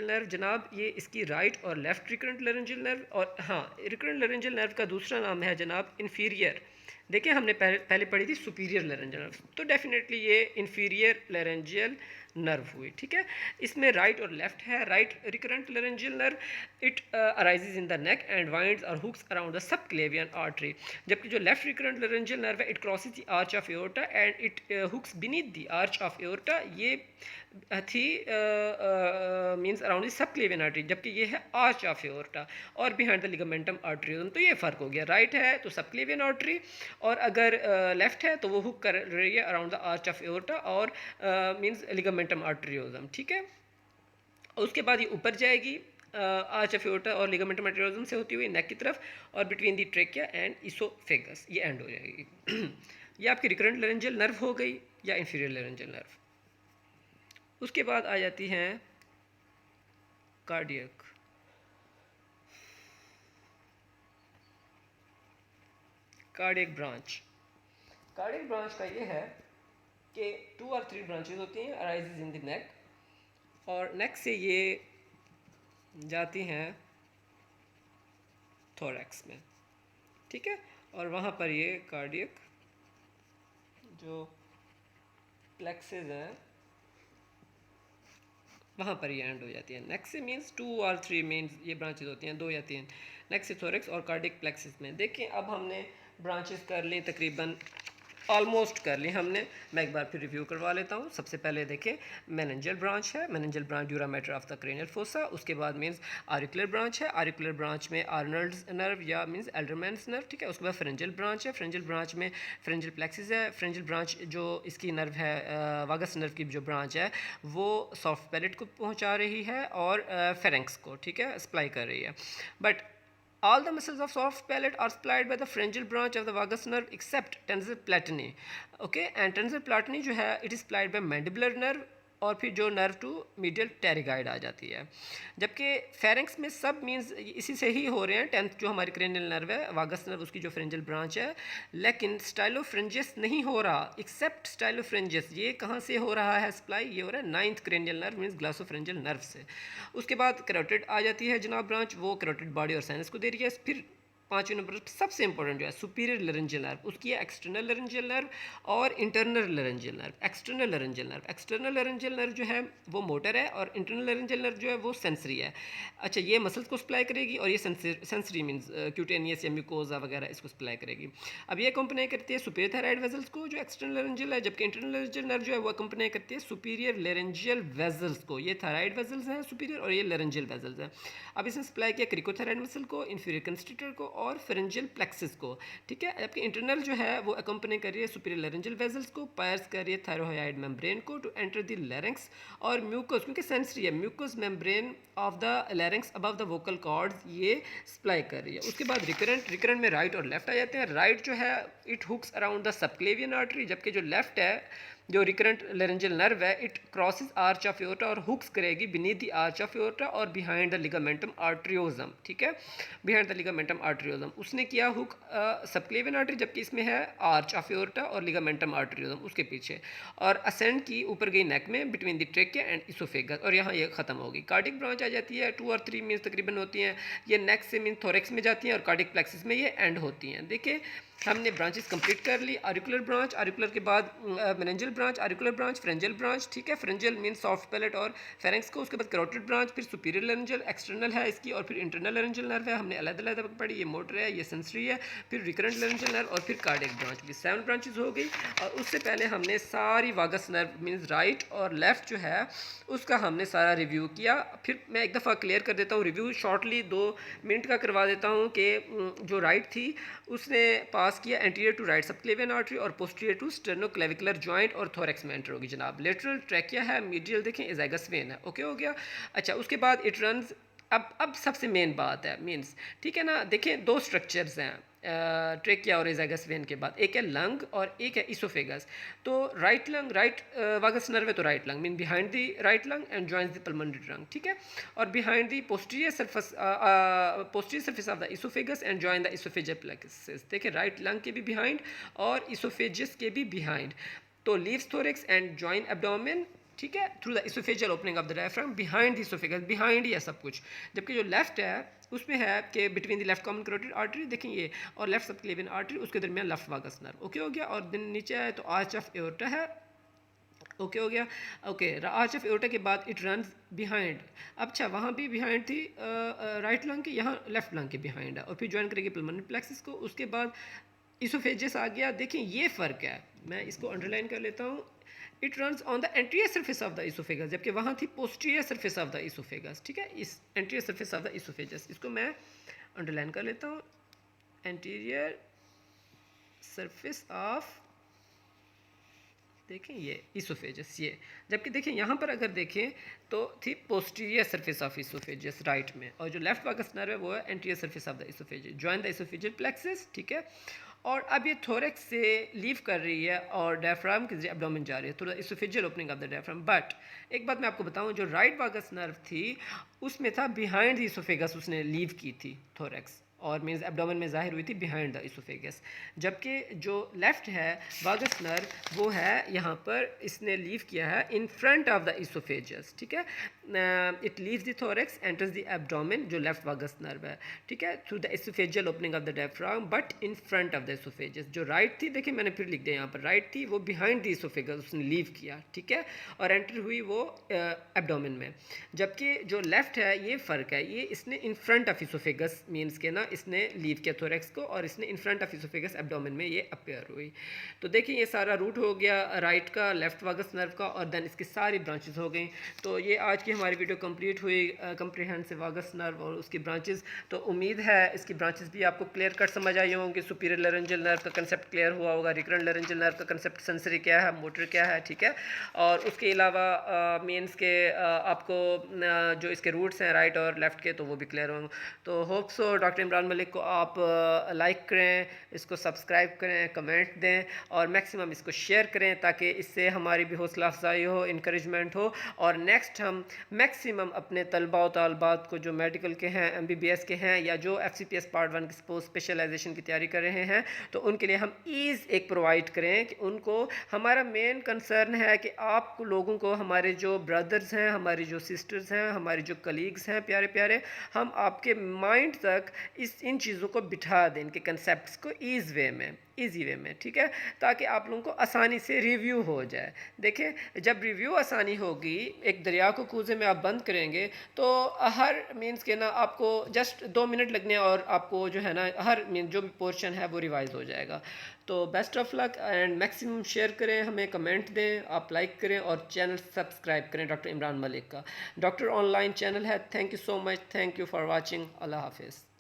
नर्व जनाब, ये इसकी राइट और लेफ्ट रिकरेंट लेरेंजियल नर्व, और हाँ रिकरेंट लेरेंजियल नर्व का दूसरा नाम है जनाब इन्फीरियर देखिए हमने पहले पढ़ी थी सुपीरियर लेरेंजियल नर्व, तो डेफिनेटली ये इंफीरियर लेरेंजियल नर्व हुई, ठीक है। इसमें राइट और लेफ्ट है। Right recurrent laryngeal nerve, it arises in the neck and winds और hooks around the subclavian artery, जबकि जो लेफ्ट रिकरेंट लेरेंजियल नर्व है, it crosses the arch of aorta and it hooks beneath the arch of aorta. ये थी means around the subclavian artery, जबकि ये है arch of aorta और behind the ligamentum आर्टरियोजम। तो ये फ़र्क हो गया, राइट है तो सबक्लेवियन आर्टरी और अगर लेफ्ट है तो वो हुक कर रही है around the arch of aorta और मींस लिगामेंटम आर्टरियोजम, ठीक है। उसके बाद ये ऊपर जाएगी आर्च ऑफ एओर्टा और लिगामेंटम आर्टरियोजम से होती हुई नेक की तरफ और between the trachea and oesophagus ये एंड हो जाएगी। ये आपकी रिकरेंट लेरेंजियल नर्व हो गई या इंफीरियर लेरेंजियल नर्व। उसके बाद आ जाती हैं cardiac. Cardiac branch, cardiac branch का ये है कि 2 और 3 ब्रांचेज होती हैं, अराइजेज इन द नेक, और नेक से ये जाती हैं थोरैक्स में, ठीक है। और वहाँ पर ये कार्डियक जो प्लेक्सेस हैं वहाँ पर ये एंड हो जाती है। नेक्स्ट से मीन्स 2 और 3 मीन्स ये ब्रांचेज होती हैं, 2 या 3। नेक्स्ट से थोरैक्स और कार्डियक प्लेक्सिस में। देखिए अब हमने ब्रांचेस कर ली, तकरीबन ऑलमोस्ट कर ली हमने। मैं एक बार फिर रिव्यू करवा लेता हूँ। सबसे पहले देखें मेनिंजियल ब्रांच है, meningeal branch dura mater of the cranial fossa. उसके बाद मीन्स आरिकुलर ब्रांच है, आरिकुलर ब्रांच में आर्नल्ड्स नर्व या मीन्स एल्डरमैन्स नर्व, ठीक है। उसके बाद फ्रेंजियल ब्रांच है, फ्रेंजियल ब्रांच में फ्रेंजियल प्लेक्सिस है। फ्रेंजियल ब्रांच जो इसकी नर्व है वागस नर्व की जो ब्रांच है वो सॉफ्ट पैलेट को पहुँचा रही है और फेरेंक्स को, ठीक है, सप्लाई कर रही है। But all the muscles of soft palate are supplied by the pharyngeal branch of the vagus nerve except tensor platini, okay, and tensor platini जो है it is supplied by mandibular nerve और फिर जो nerve to medial टेरिगाइड आ जाती है। जबकि pharynx में सब मीन्स इसी से ही हो रहे हैं। 10th जो हमारी क्रेनियल नर्व है वागस नर्व उसकी जो फ्रेंजियल ब्रांच है, लेकिन स्टाइलोफ्रेंजियस नहीं हो रहा एक्सेप्ट स्टाइलोफ्रेंजियस। ये कहाँ से हो रहा है सप्लाई? ये हो रहा है 9th cranial nerve means glossopharyngeal nerve से। उसके बाद कैरोटिड आ जाती है जनाब ब्रांच, वो कैरोटिड बॉडी और साइनस को दे रही है। फिर 5वें नंबर सबसे इंपॉर्टेंट जो है सुपीरियर लेरेंजियल नर्व, उसकी है एक्सटर्नल लेरेंजियल नर्व और internal laryngeal nerve. External laryngeal nerve, external laryngeal nerve जो है वो मोटर है और इंटरनल लेरेंजियल नर्व जो है वो सेंसरी है। अच्छा, ये मसल्स को सप्लाई करेगी और ये सेंसरी मीन्स क्यूटेनियस या म्यूकोजा वगैरह इसको सप्लाई करेगी। अब ये कंपनी करती है सुपीरियर थायराइड वेजल्स को जो एक्सटर्नल लेरेंजियल है, जबकि इंटरनल लेरेंजियल नर्व जो है वो कंपनी करती है सुपीरियर लेरेंजियल वेजल्स को। ये थायराइड वेजल्स हैं सुपीरियर और ये लेरेंजियल वेजल्स हैं। अब इसने सप्लाई किया क्रिकोथायराइड मसल को, इंफीरियर कंस्ट्रिक्टर को और फेरेंजियल प्लेक्सिस को, ठीक है। जबकि इंटरनल जो है वो अकम्पनी कर रही है सुपीरियर लेरेंजियल वेजल्स को, पायर्स कर रही है थायरोहाइड मेम्ब्रेन को टू एंटर द लैरिंक्स और म्यूकस, क्योंकि सेंसरी है, mucous membrane of the larynx above the vocal cords ये सप्लाई कर रही है। उसके बाद रिकरेंट में राइट और लेफ्ट आ जाते हैं। राइट जो है it hooks around the subclavian artery, जबकि जो लेफ्ट है जो रिकरेंट लेरेंजियल नर्व है it crosses arch of aorta और हुक्स करेगी beneath the arch of aorta और बिहाइंड द लिगामेंटम आर्टरियोजम, ठीक है, बिहाइंड द लिगामेंटम आर्टरियोजम। उसने किया हुक सबक्लेवियन आर्टरी, जबकि इसमें है आर्च ऑफ एओर्टा और लिगामेंटम आर्टरियोजम उसके पीछे, और असेंड की ऊपर गई नेक में between the trachea and oesophagus और यहाँ ये खत्म होगी। कार्डिक ब्रांच आ जाती है 2 और 3 मीन्स तकरीबन होती हैं। ये नेक से मीन थोरेक्स में जाती हैं और कार्डिक प्लेक्सिस में ये एंड होती हैं। देखिए हमने ब्रांचेस कंप्लीट कर ली। आरिकुलर ब्रांच, आरिकुलर के बाद meningeal branch, auricular branch, pharyngeal branch, ठीक है, फ्रेंजियल मीन सॉफ्ट पैलेट और फेरेंक्स को। उसके बाद कैरोटिड ब्रांच, फिर सुपीरियर लेरेंजियल एक्सटर्नल है इसकी और फिर इंटरनल लेरेंजियल नर्व है, हमने अलग-अलग पढ़ी। ये मोटर है, ये सेंसरी है, फिर रिकरेंट लेरेंजियल नर्व और फिर कार्डियक ब्रांच की 7 ब्रांचेस हो गई। और उससे पहले हमने सारी वागस नर्व मीन्स राइट और लेफ्ट जो है उसका हमने सारा रिव्यू किया। फिर मैं एक दफ़ा क्लियर कर देता हूँ रिव्यू शॉर्टली 2 मिनट का करवा देता हूँ कि जो राइट थी उसने पास किया anterior to right subclavian artery और पोस्टीरियर टू स्टर्नोक्लेविकुलर जॉइंट और थोरैक्स में एंटर होगी जनाब। लेटरल ट्रैकिया है, मीडियल देखें एजाइगस वेन है, ओके हो गया। अच्छा, उसके बाद इट रन्स, अब सबसे मेन बात है मीन्स, ठीक है ना। देखें 2 स्ट्रक्चर्स हैं ट्रेकिया और एजाइगस वेन के बाद, एक है लंग और एक है इसोफेगस। तो right lung, right vagus nerve है तो right lung mean behind the right lung and joins the pulmonary trunk, ठीक है, और behind the posterior surface of the oesophagus and join the oesophageal plexus. देखिए राइट लंग के भी behind और oesophagus के भी बिहाइंड। तो leaves thorax and join abdomen ठीक है, through the oesophageal opening of the diaphragm behind the oesophagus, behind ही है सब कुछ। जबकि जो लेफ्ट है उसमें है कि between the left common carotid artery, देखें ये, और लेफ्ट सबक्लेवियन आर्टरी, उसके दरमियान लेफ्ट वागस नर्व। ओके हो गया। और दिन नीचे है तो आर्च ऑफ एओर्टा है। ओके हो गया। ओके, आर्च ऑफ एओर्टा के बाद इट रन बिहाइंड। अच्छा, वहाँ भी बिहाइंड थी राइट लंग की, यहाँ लेफ्ट लंग के बिहाइंड है, और फिर ज्वाइन करेगी पल्मोनरी प्लेक्सस को। उसके बाद इसोफेजियस आ गया। देखें ये फ़र्क है, मैं इसको अंडरलाइन कर लेता हूँ। It runs on the anterior surface of the oesophagus, जबकि वहाँ थी posterior surface of the oesophagus. ठीक है, इस anterior surface of the oesophagus, इसको मैं अंडरलाइन कर लेता हूँ। एंटीरियर सरफेस ऑफ, देखें ये इसोफेजस ये, जबकि देखें यहाँ पर अगर देखें तो थी posterior surface of oesophagus right में, और जो लेफ्ट वागस नर्व है वो है anterior surface of the oesophagus, join the oesophageal plexus. ठीक है, और अब ये थोरेक्स से लीव कर रही है और डायफ्राम के एब्डोमेन जा रही है, थोड़ा oesophageal opening of the diaphragm. But एक बात मैं आपको बताऊं, जो राइट वागस नर्व थी उसमें था बिहाइंड द इसोफेगस, उसने लीव की थी थोरेक्स, और मीन्स एब्डोमेन में जाहिर हुई थी बिहाइंड द इसोफेगस। जबकि जो लेफ्ट है वागस नर्व वो है यहाँ पर, इसने लीव किया है in front of the oesophagus. ठीक है, it leaves the thorax, enters the abdomen, जो लेफ्ट वागस नर्व है। ठीक है, through the oesophageal opening of the diaphragm but in front of the oesophagus. जो राइट थी, देखिए मैंने फिर लिख दिया यहाँ पर, राइट थी वो बिहाइंड द इसोफेगस, उसने लीव किया। ठीक है, और एंटर हुई वो एब्डोमेन में। जबकि जो लेफ्ट है ये फ़र्क है, ये इसने इन फ्रंट ऑफ इसोफेगस मीन्स के ना, इसने लीव किया थोरेक्स को, और इसने इन फ्रंट ऑफ इसोफेगस एब्डोमेन में ये अपेयर हुई। तो देखिए ये सारा रूट हो गया राइट का, लेफ्ट वागस नर्व का, और देन इसकी सारी ब्रांचेस हो गई। तो ये आज की हमारी वीडियो कंप्लीट हुई, कंप्रिहेंसिव वागस नर्व और उसकी ब्रांचेस। तो उम्मीद है इसकी ब्रांचेस भी आपको क्लियर कट समझ आई होंगी। सुपीरियर लैरेंजियल नर्व का कंसेप्ट क्लियर हुआ होगा, रिकरेंट लैरेंजियल नर्व का कंसेप्ट, सेंसरी क्या है, मोटर क्या है। ठीक है, और उसके अलावा मीन्स के आपको जो इसके रूट्स हैं राइट और लेफ्ट के, तो वो भी क्लियर होंगे। तो hope so doctor Imran Malik को आप लाइक करें, इसको सब्सक्राइब करें, कमेंट दें, और मैक्सिमम इसको शेयर करें, ताकि इससे हमारी भी हौसला अफजाई हो, इंकरेजमेंट हो, और नेक्स्ट हम मैक्सिमम अपने तलबा व तालबात को जो मेडिकल के हैं, MBBS के हैं, या जो FCPS पार्ट 1 की स्पेशलाइजेशन की तैयारी कर रहे हैं, तो उनके लिए हम ईज़ एक प्रोवाइड करें कि उनको, हमारा मेन कंसर्न है कि आप लोगों को, हमारे जो ब्रदर्स हैं, हमारी जो सिस्टर्स हैं, हमारे जो कलीग्स हैं प्यारे प्यारे, हम आपके माइंड तक इन चीज़ों को बिठा दें, इनके कंसेप्ट्स को ईजी वे में। ठीक है, ताकि आप लोगों को आसानी से रिव्यू हो जाए। देखें, जब रिव्यू आसानी होगी, एक दरिया को कूजे में आप बंद करेंगे तो हर मीन्स के ना आपको जस्ट 2 मिनट लगने, और आपको जो है ना हर मीन जो भी पोर्शन है वो रिवाइज हो जाएगा। तो best of luck, and maximum share करें, हमें कमेंट दें, आप लाइक करें, और चैनल सब्सक्राइब करें डॉक्टर इमरान मलिक का। डॉक्टर ऑनलाइन चैनल है। Thank you so much, thank you for watching. अल्लाह हाफिज़।